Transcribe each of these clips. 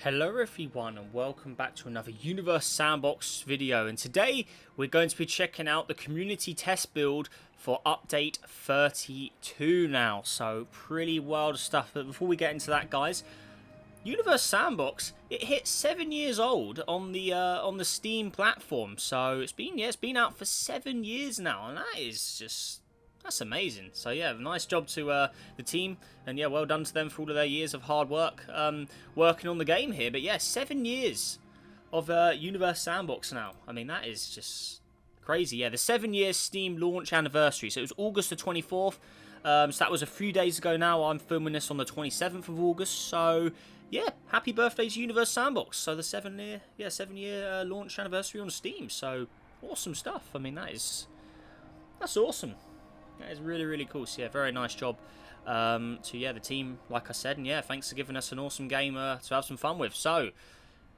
Hello everyone and welcome back to another Universe Sandbox video, and today we're going to be checking out the community test build for update 32 now, so pretty wild stuff. But before we get into that, guys, Universe Sandbox, it hit 7 years old on the Steam platform, so it's been out for 7 years now, and that's amazing. So yeah, nice job to the team, and yeah, well done to them for all of their years of hard work working on the game here. But yeah, 7 years of Universe Sandbox now. I mean, that is just crazy. Yeah, the 7-year Steam launch anniversary. So it was August the 24th. So that was a few days ago now. I'm filming this on the 27th of August. So yeah, happy birthday to Universe Sandbox. So the 7-year launch anniversary on Steam. So awesome stuff. I mean, that's awesome. That is really, really cool. So yeah, very nice job to the team, like I said, and yeah, thanks for giving us an awesome game to have some fun with. So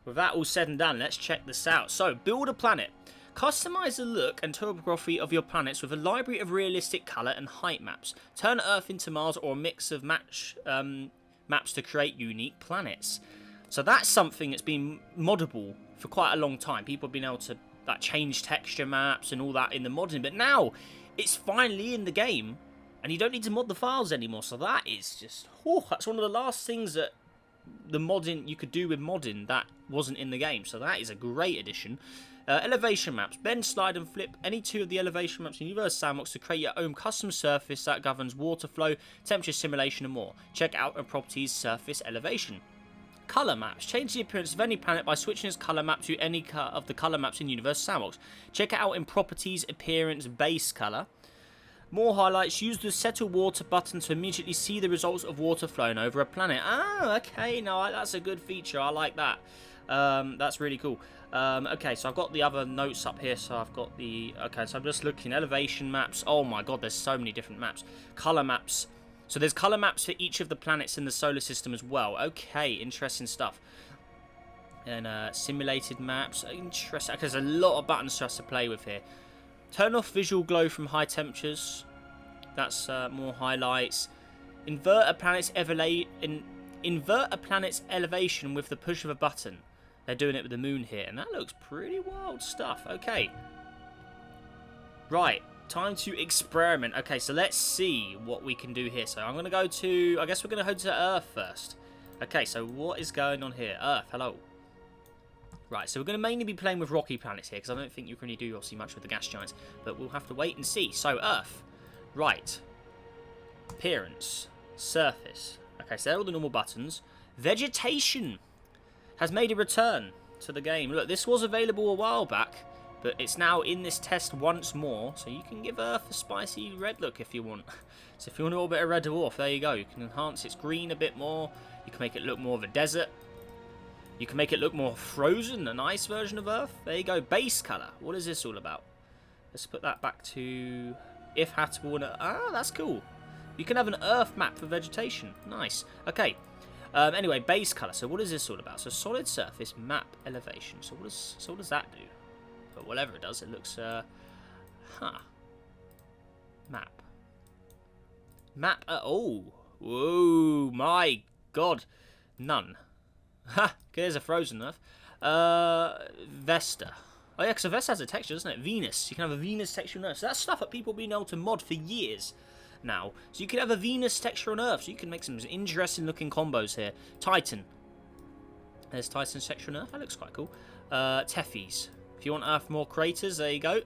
with that all said and done, let's check this out. So build a planet. Customize the look and topography of your planets with a library of realistic colour and height maps. Turn Earth into Mars or a mix of maps to create unique planets. So that's something that's been moddable for quite a long time. People have been able to change texture maps and all that in the modding, but now it's finally in the game, and you don't need to mod the files anymore. So that is just, that's one of the last things that the modding you could do with modding that wasn't in the game. So that is a great addition. Elevation maps. Bend, slide, and flip any two of the elevation maps in Universe Sandbox to create your own custom surface that governs water flow, temperature simulation, and more. Check out in properties surface elevation. Colour maps. Change the appearance of any planet by switching its colour map to any of the colour maps in Universe Sandbox. Check it out in properties, appearance, base colour. More highlights. Use the settle water button to immediately see the results of water flowing over a planet. Ah, okay, no, that's a good feature. I like that. That's really cool. Okay, so I've got the other notes up here. So I've got so I'm just looking. Elevation maps. Oh my god, there's so many different maps. Colour maps. So there's colour maps for each of the planets in the solar system as well. Okay, interesting stuff. And simulated maps. Interesting. Okay, there's a lot of buttons for us to play with here. Turn off visual glow from high temperatures. That's more highlights. Invert a planet's elevation with the push of a button. They're doing it with the moon here, and that looks pretty wild stuff. Okay. Right. Time to experiment. Okay, so let's see what we can do here. So I'm going to go to... I guess we're going to go to Earth first. Okay, so what is going on here? Earth, hello. Right, so we're going to mainly be playing with rocky planets here, because I don't think you can really do obviously much with the gas giants. But we'll have to wait and see. So, Earth. Right. Appearance. Surface. Okay, so they're all the normal buttons. Vegetation has made a return to the game. Look, this was available a while back, but it's now in this test once more, so you can give Earth a spicy red look if you want. So if you want a little bit of red dwarf, there you go. You can enhance its green a bit more. You can make it look more of a desert. You can make it look more frozen, a nice version of Earth. There you go. Base colour. What is this all about? Let's put that back to if habitable. That's cool. You can have an Earth map for vegetation. Nice. Okay. Anyway, base colour. So what is this all about? So solid surface, map, elevation. So what does that do? But whatever it does, it looks, Map. Map, oh. Whoa, my god. None. Ha, there's a frozen Earth. Vesta. Oh yeah, because a Vesta has a texture, doesn't it? Venus. You can have a Venus texture on Earth. So that's stuff that people have been able to mod for years now. So you could have a Venus texture on Earth. So you can make some interesting looking combos here. Titan. There's Titan's texture on Earth. That looks quite cool. Tethys. If you want Earth more craters, there you go.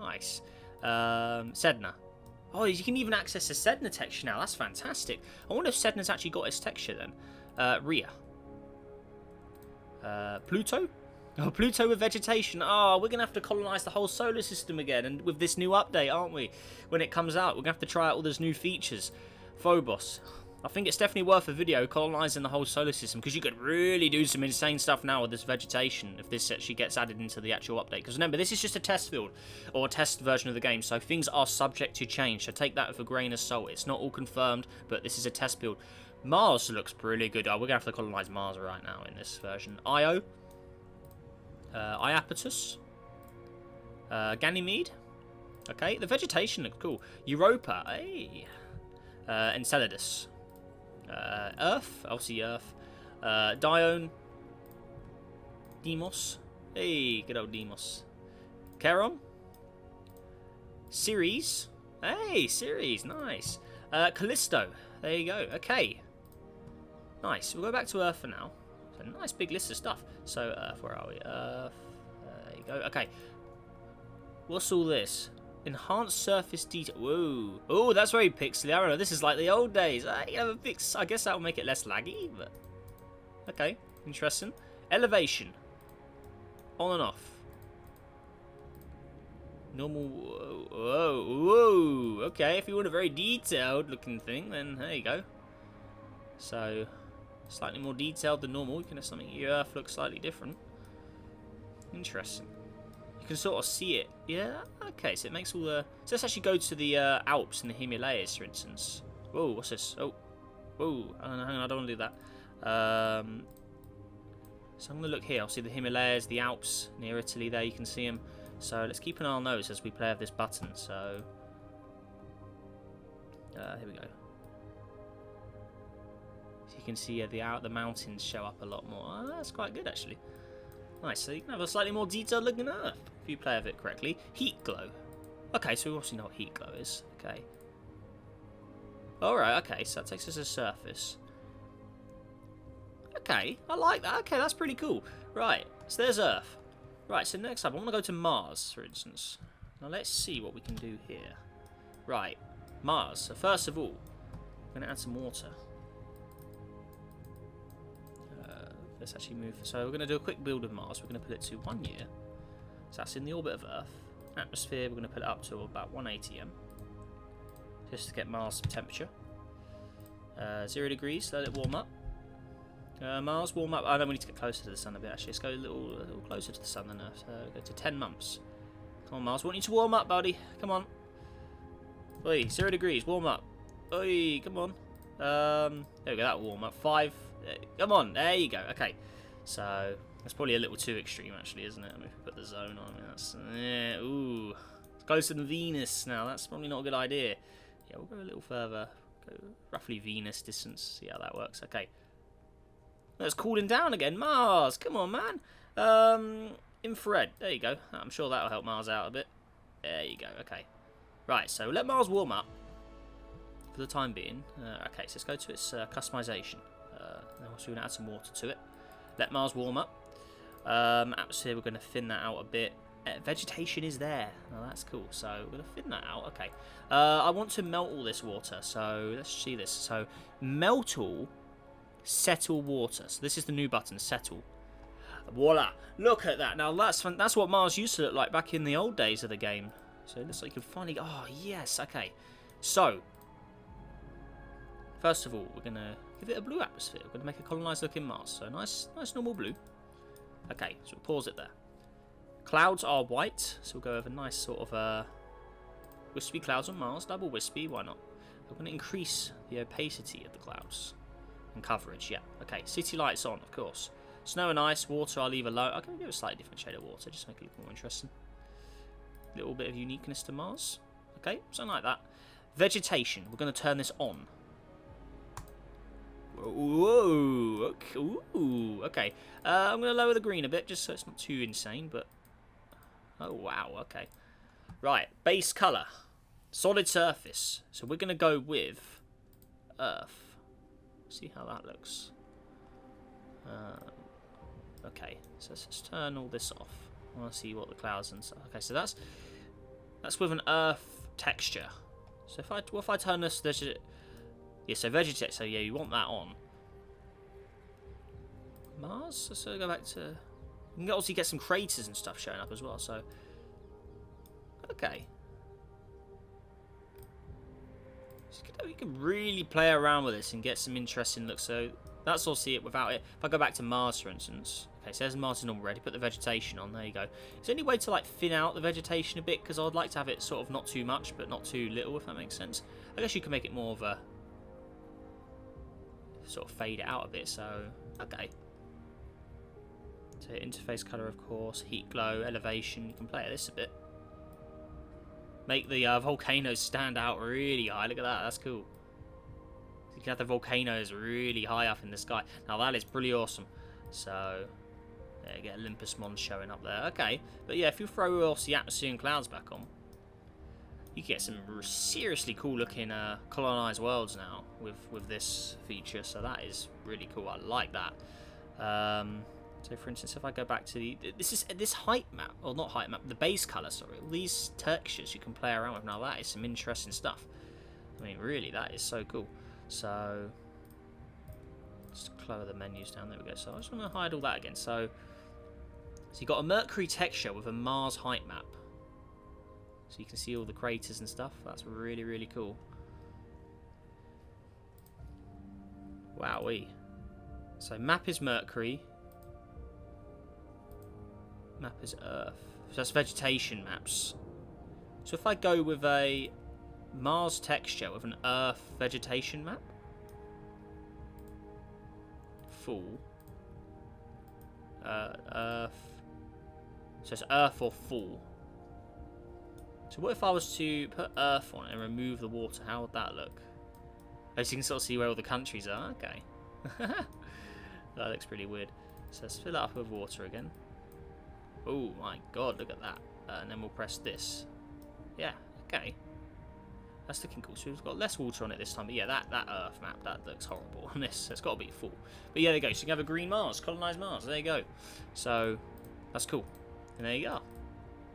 Nice. Sedna. Oh, you can even access the Sedna texture now. That's fantastic. I wonder if Sedna's actually got its texture then. Rhea. Pluto? Oh, Pluto with vegetation. Oh, we're going to have to colonise the whole solar system again. And with this new update, aren't we? When it comes out, we're going to have to try out all those new features. Phobos. I think it's definitely worth a video colonising the whole solar system, because you could really do some insane stuff now with this vegetation if this actually gets added into the actual update. Because remember, this is just a test build, or a test version of the game, so things are subject to change. So take that with a grain of salt. It's not all confirmed, but this is a test build. Mars looks pretty good. Oh, we're going to have to colonise Mars right now in this version. Io. Iapetus. Ganymede. Okay, the vegetation looks cool. Europa. Hey. Enceladus. Earth. Obviously Earth. Dione. Demos. Hey, good old Demos. Charon. Ceres. Hey, Ceres, nice. Callisto. There you go. Okay. Nice. We'll go back to Earth for now. It's a nice big list of stuff. So, Earth, where are we? Earth. There you go. Okay. What's all this? Enhanced surface detail. Whoa. Oh, that's very pixely. I don't know. This is like the old days. You have a fix. I guess that will make it less laggy, but okay. Interesting. Elevation. On and off. Normal. Whoa. Whoa. Okay. If you want a very detailed looking thing, then there you go. So, slightly more detailed than normal. You can have something. Your Earth looks slightly different. Interesting. You can sort of see it. Yeah, okay, so it makes all the... So let's actually go to the Alps and the Himalayas, for instance. Whoa, what's this? Oh, whoa, hang on, I don't want to do that. So I'm going to look here. I'll see the Himalayas, the Alps, near Italy there, you can see them. So let's keep an eye on those as we play with this button. So, here we go. So you can see the mountains show up a lot more. Oh, that's quite good, actually. Nice, so you can have a slightly more detailed looking Earth if you play with it correctly. Heat glow. Okay, so we obviously know what heat glow is. Okay. Alright, okay, so that takes us to surface. Okay, I like that. Okay, that's pretty cool. Right, so there's Earth. Right, so next up, I want to go to Mars, for instance. Now let's see what we can do here. Right, Mars. So first of all, I'm going to add some water. Let's actually move. So we're going to do a quick build of Mars. We're going to put it to 1 year. So that's in the orbit of Earth. Atmosphere, we're going to put it up to about 180 m. Just to get Mars some temperature. 0 degrees, let it warm up. Mars, warm up. I know we need to get closer to the sun a bit, actually. Let's go a little closer to the sun than Earth. So go to 10 months. Come on, Mars. We want you to warm up, buddy. Come on. Oi, 0 degrees, warm up. Oi, come on. There we go, that'll warm up. 5. Come on, there you go. Okay, so that's probably a little too extreme, actually, isn't it? I mean, if we put the zone on, that's ooh, it's closer than Venus now. That's probably not a good idea. Yeah, we'll go a little further. Go roughly Venus distance. See how that works. Okay, that's cooling down again. Mars, come on, man. Infrared. There you go. I'm sure that'll help Mars out a bit. There you go. Okay, right. So let Mars warm up for the time being. Okay, so let's go to its customization. Then we're going to add some water to it. Let Mars warm up. Atmosphere, we're going to thin that out a bit. Vegetation is there. Oh, that's cool. So we're going to thin that out. Okay. I want to melt all this water. So let's see this. So melt all, settle water. So this is the new button, settle. Voila. Look at that. Now that's what Mars used to look like back in the old days of the game. So it looks like you can finally... Oh, yes. Okay. So, first of all, we're going to give it a blue atmosphere. We're going to make a colonised looking Mars. So nice normal blue. Okay, so we'll pause it there. Clouds are white, so we'll go over nice sort of wispy clouds on Mars. Double wispy, why not? We're going to increase the opacity of the clouds and coverage. Yeah. Okay. City lights on, of course. Snow and ice, water I'll leave alone. I'm going to give a slightly different shade of water, just to make it look more interesting. A little bit of uniqueness to Mars. Okay, something like that. Vegetation. We're going to turn this on. Whoa, okay. Ooh, okay. I'm going to lower the green a bit, just so it's not too insane, but... Oh, wow, okay. Right, base colour. Solid surface. So we're going to go with Earth. See how that looks. Okay, so let's just turn all this off. I want to see what the clouds and stuff... Okay, so that's with an Earth texture. So if I turn this... Yeah, so vegetate. So yeah, you want that on. Mars. So go back to. You can obviously get some craters and stuff showing up as well. So okay. So you can really play around with this and get some interesting looks. So that's obviously it without it. If I go back to Mars, for instance. Okay, so there's Mars already. Put the vegetation on. There you go. Is there any way to like thin out the vegetation a bit? Because I'd like to have it sort of not too much, but not too little, if that makes sense. I guess you can make it more of a sort of fade it out a bit, so okay. So interface color, of course, heat glow, elevation. You can play at this a bit. Make the volcanoes stand out really high. Look at that, that's cool. You can have the volcanoes really high up in the sky. Now that is pretty awesome. So, yeah, get Olympus Mons showing up there. Okay, but yeah, if you throw the atmosphere and clouds back on, you can get some seriously cool looking colonized worlds now with this feature. So that is really cool. I like that. So for instance, if I go back to this height map, or not height map, the base color, sorry, all these textures you can play around with. Now that is some interesting stuff. I mean, really, that is so cool. So, just lower the menus down. There we go. So I just want to hide all that again. So you got a Mercury texture with a Mars height map. So you can see all the craters and stuff. That's really, really cool. Wowee. So map is Mercury. Map is Earth. So that's vegetation maps. So if I go with a Mars texture with an Earth vegetation map. Full. Earth. So it's Earth or full. So what if I was to put Earth on it and remove the water? How would that look? Oh, so you can sort of see where all the countries are. Okay. That looks pretty weird. So let's fill it up with water again. Oh my god, look at that. And then we'll press this. Yeah, okay. That's looking cool. So we've got less water on it this time. But yeah, that Earth map, that looks horrible on this. It's got to be full. But yeah, there you go. So you can have a green Mars, colonise Mars. There you go. So that's cool. And there you go.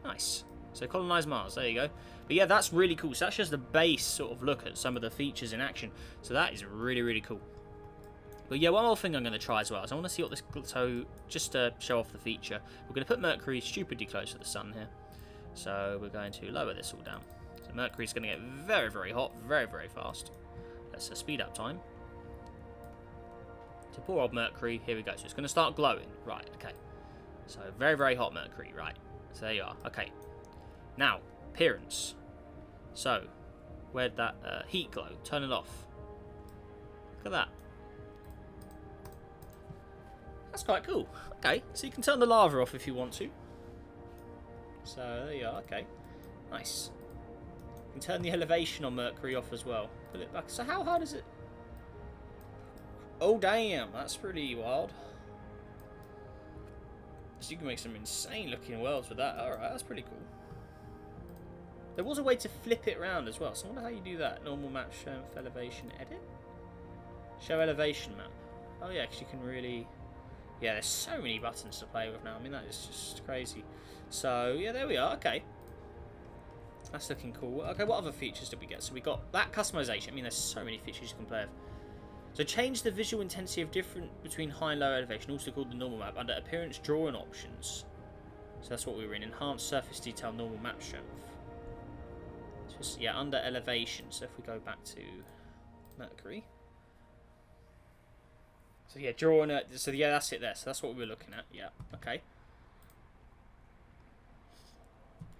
Nice. So colonise Mars. There you go. But yeah, that's really cool. So that's just the base sort of look at some of the features in action. So that is really, really cool. But yeah, one more thing I'm going to try as well is I want to see what this... So, just to show off the feature, we're going to put Mercury stupidly close to the sun here. So, we're going to lower this all down. So, Mercury's going to get very, very hot, very, very fast. Let's speed up time. So, poor old Mercury. Here we go. So, it's going to start glowing. Right, okay. So, very, very hot Mercury. Right. So, there you are. Okay. Now, appearance. So, where'd that heat glow? Turn it off. Look at that. That's quite cool. Okay, so you can turn the lava off if you want to. So there you are. Okay, nice. You can turn the elevation on Mercury off as well. Put it back. So how hard is it? Oh damn, that's pretty wild. So you can make some insane looking worlds with that. All right, that's pretty cool. There was a way to flip it around as well. So I wonder how you do that. Normal map show elevation edit. Show elevation map. Oh yeah, because you can really. Yeah, there's so many buttons to play with now. I mean, that is just crazy. So, yeah, there we are. Okay. That's looking cool. Okay, what other features did we get? So we got that customization. I mean, there's so many features you can play with. So change the visual intensity of different between high and low elevation, also called the normal map, under appearance drawing options. So that's what we were in. Enhanced surface detail, normal map strength. Just, yeah, under elevation. So if we go back to Mercury. So yeah, drawing it. So yeah, that's it there. So that's what we were looking at. Yeah, okay.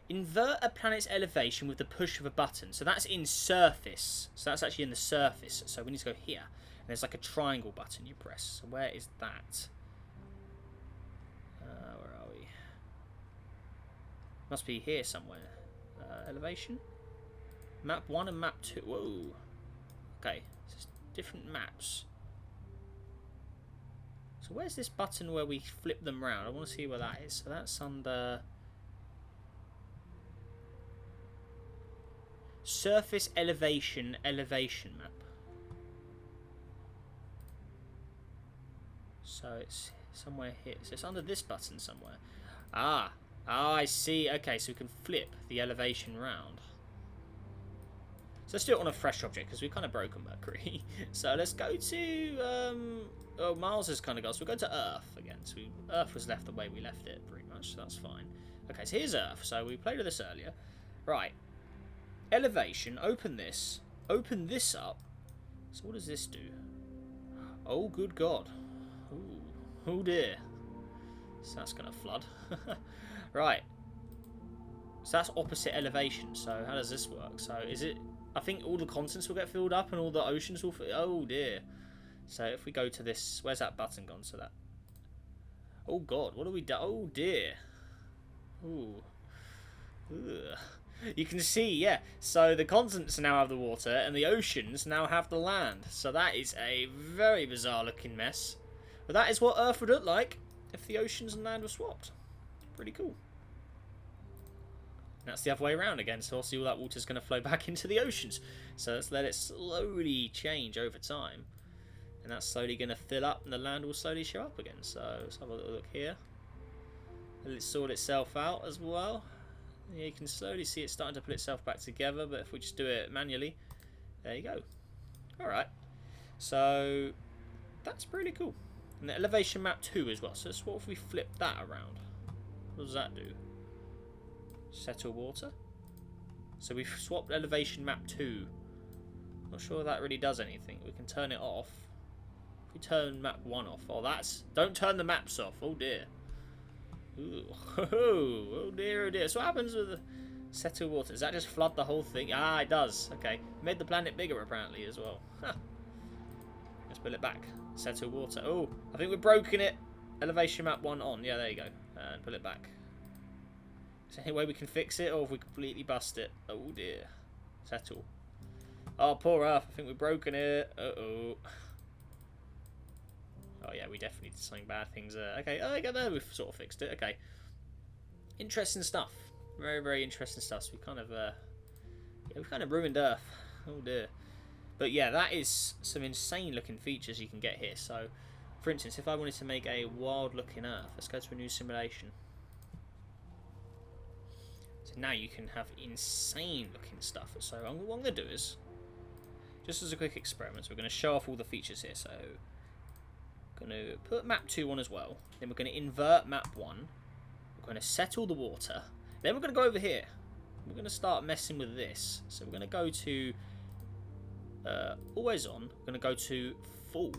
Invert a planet's elevation with the push of a button. So that's in surface. So that's actually in the surface. So we need to go here. And there's like a triangle button you press. So where is that? Where are we? Must be here somewhere. Elevation. Map 1 and map 2. Whoa. Okay. So it's different maps. So where's this button where we flip them round? I want to see where that is. So that's under surface elevation map. So it's somewhere here. So it's under this button somewhere. Ah, I see. Okay, so we can flip the elevation round. So let's do it on a fresh object because we've kind of broken Mercury. So let's go to oh, Mars has kind of got. So we'll go to Earth again. So Earth was left the way we left it, pretty much. So that's fine. Okay, so here's Earth. So we played with this earlier. Right. Elevation. Open this. Open this up. So what does this do? Oh, good God. Ooh. Oh dear. So that's gonna flood. Right. So that's opposite elevation. So how does this work? So is it? I think all the continents will get filled up and all the oceans will. Oh dear. So if we go to this, where's that button gone? So that. Oh God, what do we do? Oh dear. Ooh. Ugh. You can see, yeah. So the continents now have the water, and the oceans now have the land. So that is a very bizarre looking mess. But that is what Earth would look like if the oceans and land were swapped. Pretty cool. And that's the other way around again, so obviously all that water is going to flow back into the oceans. So let's let it slowly change over time. And that's slowly going to fill up, and the land will slowly show up again. So let's have a little look here. Let it sort itself out as well. Yeah, you can slowly see it starting to put itself back together, but if we just do it manually, there you go. Alright, so that's pretty cool. And the elevation map 2 as well, so what if we flip that around? What does that do? Settle water? So we've swapped elevation map 2. Not sure that really does anything. We can turn it off. If we turn map 1 off, oh that's... Don't turn the maps off, oh dear. Ooh. Oh dear, oh dear. So what happens with the settle water? Does that just flood the whole thing? Ah, it does. Okay. Made the planet bigger apparently as well. Huh. Let's pull it back. Settle water. Oh, I think we've broken it. Elevation map 1 on. Yeah, there you go. And pull it back. Is there any way we can fix it, or have we completely bust it? Oh dear. Settle. Oh, poor Earth. I think we've broken it. Uh-oh. Oh yeah, we definitely did something bad things there. Okay, oh, there we've sort of fixed it. Okay. Interesting stuff. Very, very interesting stuff. So we kind of, yeah, we've kind of ruined Earth. Oh dear. But yeah, that is some insane looking features you can get here. So, for instance, if I wanted to make a wild looking Earth, let's go to a new simulation. So now you can have insane looking stuff. So what I'm going to do is, just as a quick experiment, so we're going to show off all the features here. So we're going to put map 2 on as well. Then we're going to invert map 1. We're going to settle the water. Then we're going to go over here. We're going to start messing with this. So we're going to go to always on. We're going to go to full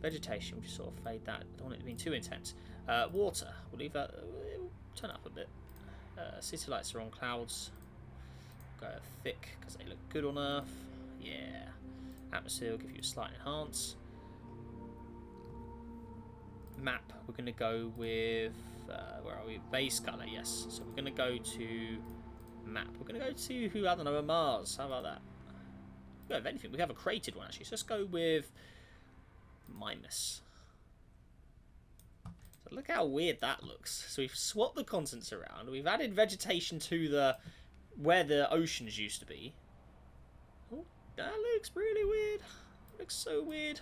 vegetation. We'll just sort of fade that. I don't want it to be too intense. Water. We'll leave that. We'll turn up a bit. City lights are on clouds. Go thick because they look good on Earth. Yeah. Atmosphere will give you a slight enhance. Map. We're going to go with where are we? Base color. Yes. So we're going to go to map. We're going to go to I don't know, Mars. How about that? We have anything. We have a created one actually. So let's go with Mimas. So look how weird that looks. So we've swapped the continents around. We've added vegetation to the where the oceans used to be. Oh, that looks really weird. Looks so weird.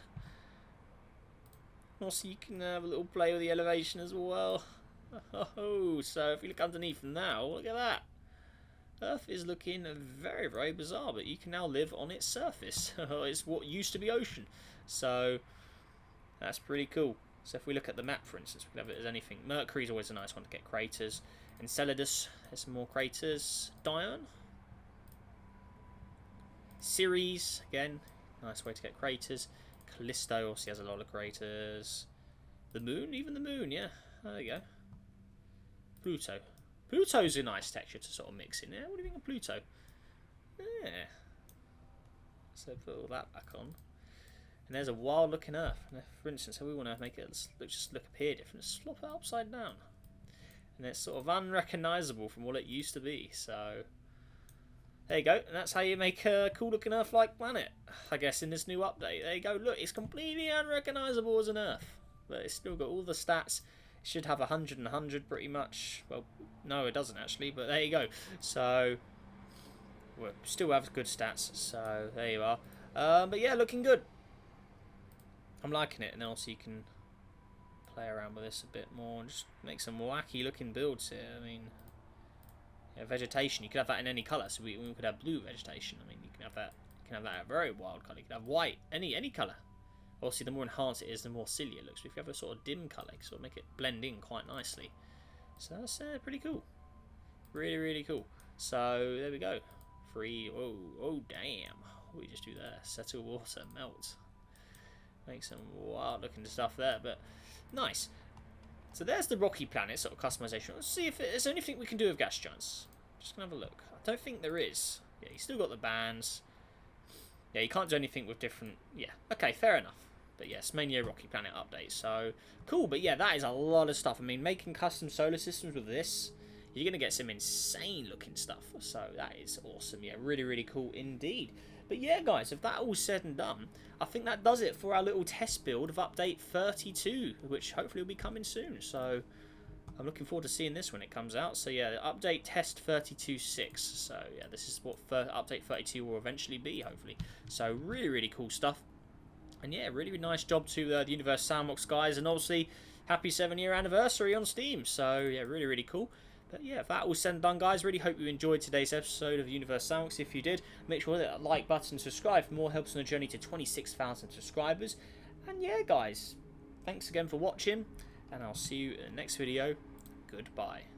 Also, you can have a little play with the elevation as well. Oh, so if you look underneath now, look at that. Earth is looking very, very bizarre, but you can now live on its surface. It's what used to be ocean. So that's pretty cool. So if we look at the map, for instance, we can have it as anything. Mercury is always a nice one to get craters. Enceladus has some more craters. Dione. Ceres, again, nice way to get craters. Callisto also has a lot of craters. The moon, even the moon, yeah. There you go. Pluto. Pluto's a nice texture to sort of mix in there. What do you think of Pluto? Yeah. So put all that back on. And there's a wild looking Earth. For instance, so we want to make it just look appear different. Swap it upside down. And it's sort of unrecognisable from what it used to be. So there you go. And that's how you make a cool looking Earth like planet, I guess, in this new update. There you go. Look, it's completely unrecognisable as an Earth. But it's still got all the stats. It should have 100 and 100 pretty much. Well, no, it doesn't actually. But there you go. So we still have good stats. So there you are. But yeah, looking good. I'm liking it, and also you can play around with this a bit more and just make some wacky looking builds here. I mean, yeah, vegetation, you could have that in any colour, so we could have blue vegetation. I mean, you can have that a very wild colour. You could have white, any colour. Obviously, the more enhanced it is, the more silly it looks. But if you have a sort of dim colour, you can sort of make it blend in quite nicely. So that's pretty cool. Really, really cool. So there we go. Free. Oh damn. What did we just do there? Settle water, melt. Make some wild looking stuff there, but nice. So there's the rocky planet sort of customization. Let's see if there's anything we can do with gas giants. Just gonna have a look. I don't think there is. Yeah, you still got the bands. Yeah, you can't do anything with different. Yeah, okay, fair enough. But yes, mainly a rocky planet update. So cool. But yeah, that is a lot of stuff. I mean, making custom solar systems with this, you're going to get some insane looking stuff. So that is awesome. Yeah, really, really cool indeed. But yeah, guys, if that all said and done, I think that does it for our little test build of update 32, which hopefully will be coming soon. So I'm looking forward to seeing this when it comes out. So yeah, update test 32.6. So yeah, this is what update 32 will eventually be, hopefully. So really, really cool stuff. And yeah, really, really nice job to the Universe Sandbox guys. And obviously, happy 7-year anniversary on Steam. So yeah, really, really cool. But yeah, if that all said and done, guys, really hope you enjoyed today's episode of Universe Sandbox. If you did, make sure to hit that like button, subscribe for more helps on the journey to 26,000 subscribers. And yeah, guys, thanks again for watching, and I'll see you in the next video. Goodbye.